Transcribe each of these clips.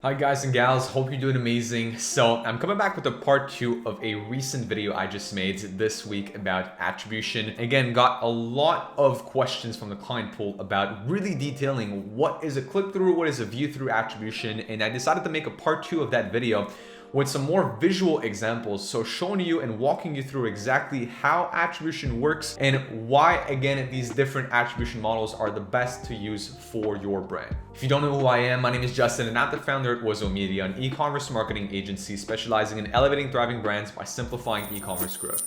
Hi guys and gals, hope you're doing amazing. So I'm coming back with a part 2 of a recent video I just made this week about attribution. Again, got a lot of questions from the client pool about really detailing what is a click-through, what is a view-through attribution, and I decided to make a part 2 of that video with some more visual examples, so showing you and walking you through exactly how attribution works and why, again, these different attribution models are the best to use for your brand. If you don't know who I am, my name is Justin and I'm the founder at Wizo Media, an e-commerce marketing agency specializing in elevating thriving brands by simplifying e-commerce growth.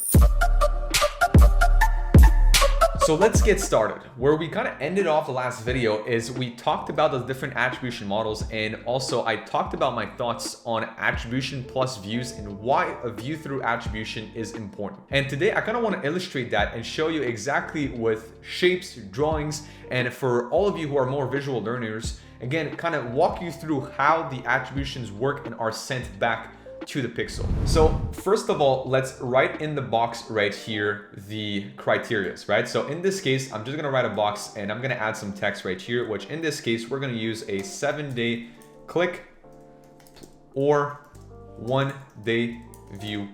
So let's get started. Where we kind of ended off the last video is we talked about the different attribution models, and also I talked about my thoughts on attribution plus views and why a view through attribution is important. And today I kind of want to illustrate that and show you exactly with shapes, drawings, and for all of you who are more visual learners, again, kind of walk you through how the attributions work and are sent back to the pixel. So first of all, let's write in the box right here the criterias, right? So in this case, I'm just gonna write a box and I'm gonna add some text right here, which in this case, we're gonna use a 7-day click or 1-day view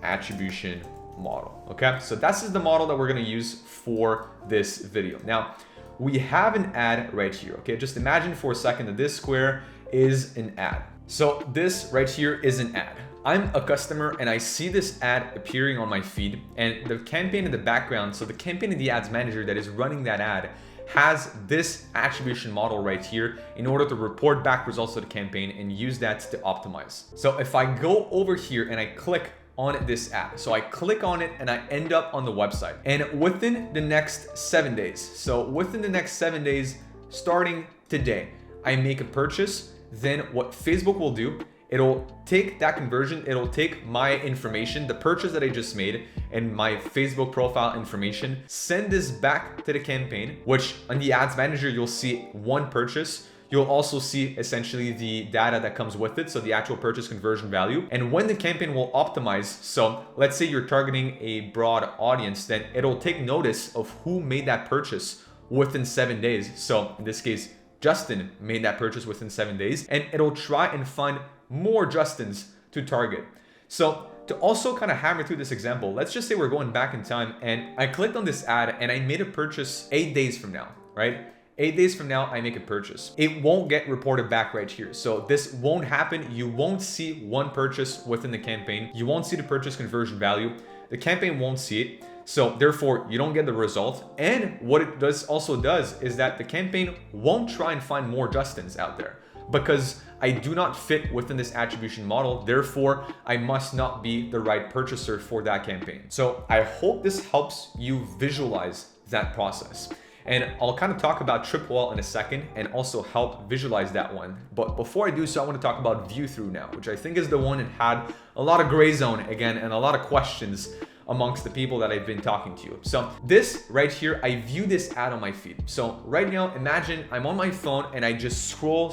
attribution model, okay? So this is the model that we're gonna use for this video. Now, we have an ad right here, okay? Just imagine for a second that this square is an ad. So this right here is an ad. I'm a customer and I see this ad appearing on my feed, and the campaign in the background, so the campaign in the ads manager that is running that ad has this attribution model right here in order to report back results of the campaign and use that to optimize. So if I go over here and I click on this ad, so I click on it and I end up on the website, and within the next 7 days, so within the next 7 days, starting today, I make a purchase. Then what Facebook will do, it'll take that conversion, it'll take my information, the purchase that I just made, and my Facebook profile information, send this back to the campaign, which on the ads manager, you'll see one purchase. You'll also see essentially the data that comes with it, so the actual purchase conversion value. And when the campaign will optimize, so let's say you're targeting a broad audience, then it'll take notice of who made that purchase within 7 days. So in this case, Justin made that purchase within 7 days, and it'll try and find more Justins to target. So to also kind of hammer through this example, let's just say we're going back in time and I clicked on this ad and I made a purchase 8 days from now, right? 8 days from now, I make a purchase. It won't get reported back right here. So this won't happen. You won't see one purchase within the campaign. You won't see the purchase conversion value. The campaign won't see it. So therefore, you don't get the result. And what it also does is that the campaign won't try and find more Justins out there because I do not fit within this attribution model. Therefore, I must not be the right purchaser for that campaign. So I hope this helps you visualize that process. And I'll kind of talk about trip wall in a second and also help visualize that one. But before I do so, I want to talk about view through now, which I think is the one that had a lot of gray zone again and a lot of questions amongst the people that I've been talking to. So this right here, I view this ad on my feed. So right now, imagine I'm on my phone and I just scroll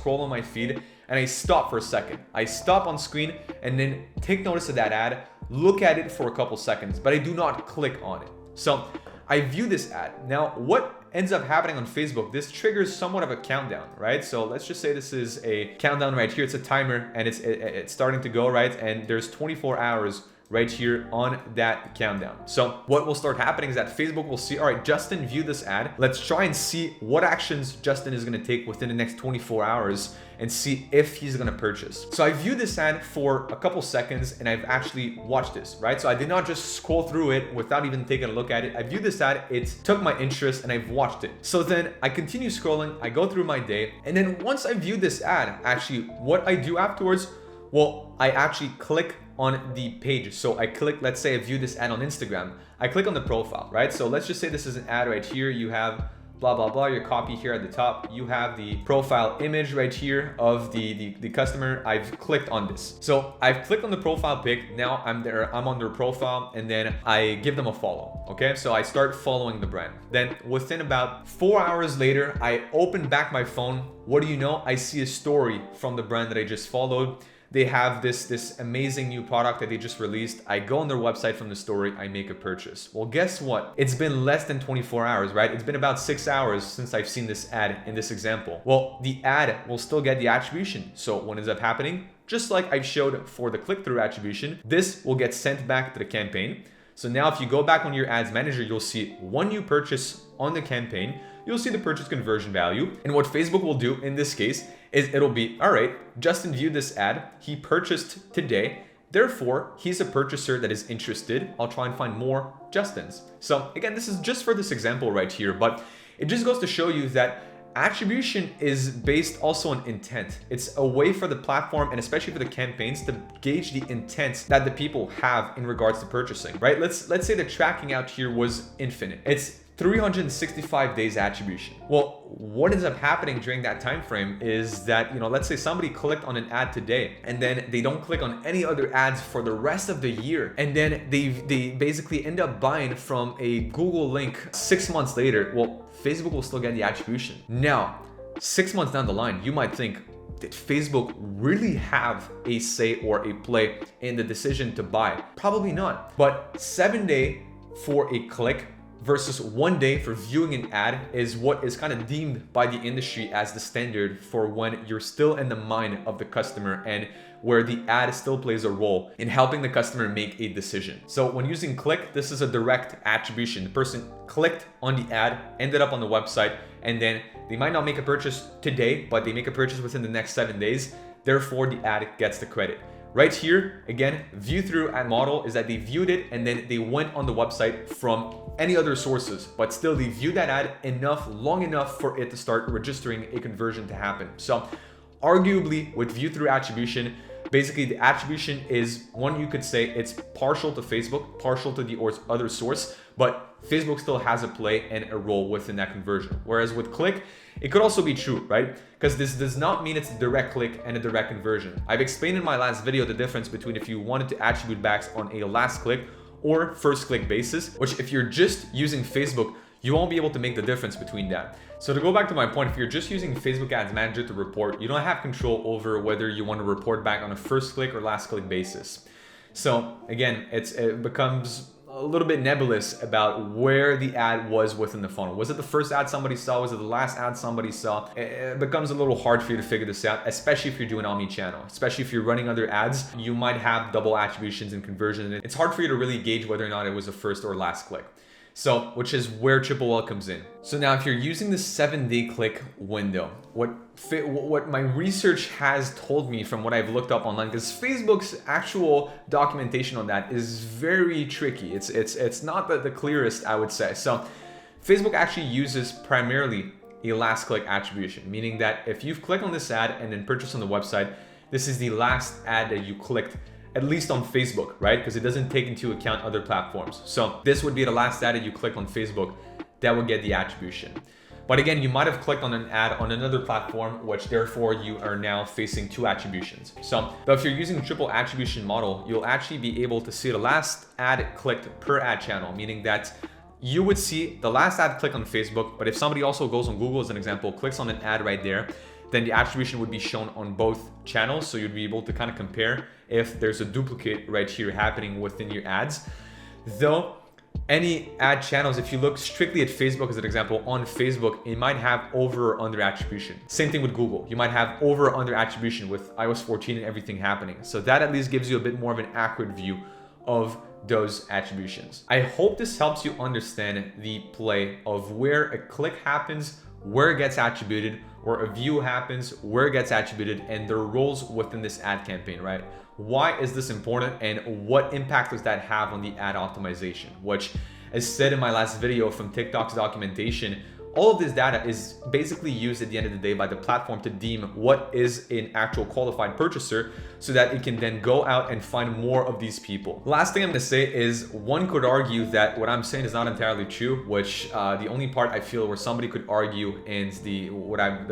on my feed and I stop for a second. I stop on screen and then take notice of that ad, look at it for a couple seconds, but I do not click on it. So I view this ad. Now, what ends up happening on Facebook, this triggers somewhat of a countdown, right? So let's just say this is a countdown right here. It's a timer and it's starting to go, right? And there's 24 hours right here on that countdown. So what will start happening is that Facebook will see, all right, Justin viewed this ad. Let's try and see what actions Justin is gonna take within the next 24 hours and see if he's gonna purchase. So I viewed this ad for a couple seconds and I've actually watched this, right? So I did not just scroll through it without even taking a look at it. I viewed this ad, it took my interest and I've watched it. So then I continue scrolling, I go through my day, and then once I view this ad, actually what I do afterwards, well, I actually click on the page. So I click, let's say I view this ad on Instagram. I click on the profile, right? So let's just say this is an ad right here. You have blah, blah, blah, your copy here at the top. You have the profile image right here of the customer. I've clicked on this. So I've clicked on the profile pic. Now I'm there, I'm on their profile, and then I give them a follow, okay? So I start following the brand. Then within about 4 hours later, I open back my phone. What do you know? I see a story from the brand that I just followed. they have this amazing new product that they just released. I go on their website from the story, I make a purchase. Well, guess what? It's been less than 24 hours, right? It's been about 6 hours since I've seen this ad in this example. Well, the ad will still get the attribution. So what ends up happening? Just like I showed for the click-through attribution, this will get sent back to the campaign. So now if you go back on your ads manager, you'll see one new purchase on the campaign, you'll see the purchase conversion value. And what Facebook will do in this case is it'll be, all right, Justin viewed this ad, he purchased today, therefore he's a purchaser that is interested. I'll try and find more Justins. So again, this is just for this example right here, but it just goes to show you that attribution is based also on intent. It's a way for the platform and especially for the campaigns to gauge the intent that the people have in regards to purchasing, right? Let's say the tracking out here was infinite. It's 365 days attribution. Well, what ends up happening during that time frame is that, let's say somebody clicked on an ad today and then they don't click on any other ads for the rest of the year. And then they basically end up buying from a Google link 6 months later. Well, Facebook will still get the attribution. Now, 6 months down the line, you might think, did Facebook really have a say or a play in the decision to buy? Probably not. But 7 days for a click versus 1 day for viewing an ad is what is kind of deemed by the industry as the standard for when you're still in the mind of the customer and where the ad still plays a role in helping the customer make a decision. So when using click, this is a direct attribution. The person clicked on the ad, ended up on the website, and then they might not make a purchase today, but they make a purchase within the next 7 days. Therefore, the ad gets the credit. Right here, again, view through ad model is that they viewed it and then they went on the website from any other sources, but still they viewed that ad long enough for it to start registering a conversion to happen. So arguably with view through attribution, basically the attribution is one, you could say it's partial to Facebook, partial to the other source, but Facebook still has a play and a role within that conversion. Whereas with click, it could also be true, right? Because this does not mean it's a direct click and a direct conversion. I've explained in my last video the difference between if you wanted to attribute back on a last click or first click basis, which if you're just using Facebook, you won't be able to make the difference between that. So to go back to my point, if you're just using Facebook Ads Manager to report, you don't have control over whether you want to report back on a first click or last click basis. So again, it becomes a little bit nebulous about where the ad was within the funnel. Was it the first ad somebody saw? Was it the last ad somebody saw? It becomes a little hard for you to figure this out, especially if you're doing omni-channel. Especially if you're running other ads, you might have double attributions and conversion. It's hard for you to really gauge whether or not it was a first or last click. So, which is where Triple L comes in. So now if you're using the 7-day click window, what my research has told me from what I've looked up online, because Facebook's actual documentation on that is very tricky. It's not the clearest, I would say. So Facebook actually uses primarily a last click attribution, meaning that if you've clicked on this ad and then purchased on the website, this is the last ad that you clicked, at least on Facebook, right? Because it doesn't take into account other platforms. So this would be the last ad that you click on Facebook that would get the attribution. But again, you might have clicked on an ad on another platform, which therefore you are now facing 2 attributions. So, but if you're using triple attribution model, you'll actually be able to see the last ad clicked per ad channel, meaning that you would see the last ad click on Facebook, but if somebody also goes on Google as an example, clicks on an ad right there, then the attribution would be shown on both channels. So you'd be able to kind of compare if there's a duplicate right here happening within your ads. Though any ad channels, if you look strictly at Facebook as an example, on Facebook, it might have over or under attribution. Same thing with Google. You might have over or under attribution with iOS 14 and everything happening. So that at least gives you a bit more of an accurate view of those attributions. I hope this helps you understand the play of where a click happens, where it gets attributed, or a view happens, where it gets attributed, and their roles within this ad campaign, right? Why is this important and what impact does that have on the ad optimization? Which, as said in my last video from TikTok's documentation, all of this data is basically used at the end of the day by the platform to deem what is an actual qualified purchaser so that it can then go out and find more of these people. Last thing I'm gonna say is one could argue that what I'm saying is not entirely true, which the only part I feel where somebody could argue and the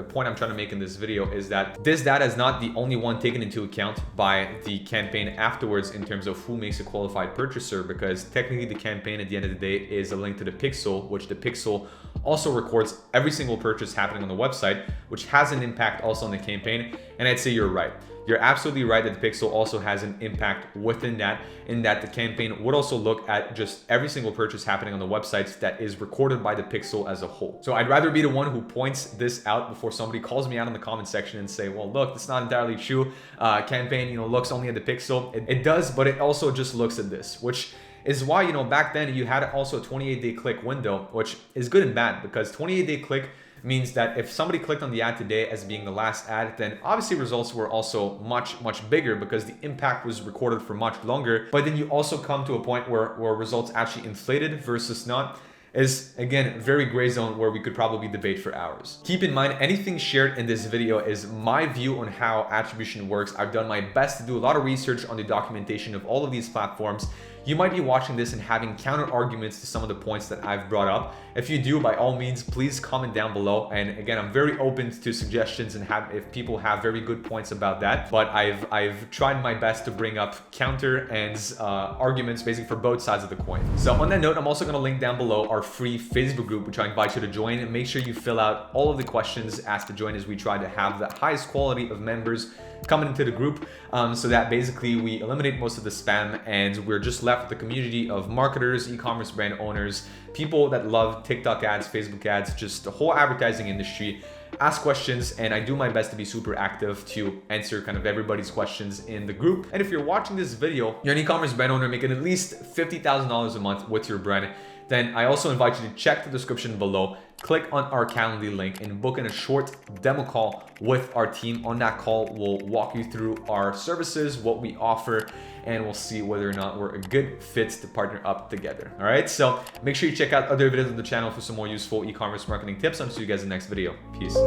point I'm trying to make in this video is that this data is not the only one taken into account by the campaign afterwards in terms of who makes a qualified purchaser, because technically the campaign at the end of the day is a link to the pixel, which the pixel also records every single purchase happening on the website, which has an impact also on the campaign. And I'd say you're right. you're absolutely right that the pixel also has an impact within that, in that the campaign would also look at just every single purchase happening on the websites that is recorded by the pixel as a whole. So I'd rather be the one who points this out before somebody calls me out in the comment section and say, well, look, that's not entirely true. Campaign, you know, looks only at the pixel. It does, but it also just looks at this, which is why, you know, back then you had also a 28-day click window, which is good and bad, because 28-day click means that if somebody clicked on the ad today as being the last ad, then obviously results were also much bigger because the impact was recorded for much longer. But then you also come to a point where results actually inflated versus not, is again very gray zone where we could probably debate for hours. Keep in mind, anything shared in this video is my view on how attribution works. I've done my best to do a lot of research on the documentation of all of these platforms. You might be watching this and having counter arguments to some of the points that I've brought up. If you do, by all means, please comment down below. And again, I'm very open to suggestions and if people have very good points about that. But I've tried my best to bring up counter and arguments basically for both sides of the coin. So on that note, I'm also gonna link down below our free Facebook group, which I invite you to join. And make sure you fill out all of the questions asked to join, as we try to have the highest quality of members coming into the group, so that basically we eliminate most of the spam and we're just left with the community of marketers, e-commerce brand owners, people that love TikTok ads, Facebook ads, just the whole advertising industry. Ask questions, and I do my best to be super active to answer kind of everybody's questions in the group. And if you're watching this video, you're an e-commerce brand owner making at least $50,000 a month with your brand, then I also invite you to check the description below, click on our Calendly link, and book in a short demo call with our team. On that call, we'll walk you through our services, what we offer, and we'll see whether or not we're a good fit to partner up together. All right, so make sure you check out other videos on the channel for some more useful e-commerce marketing tips. I'll see you guys in the next video. Peace.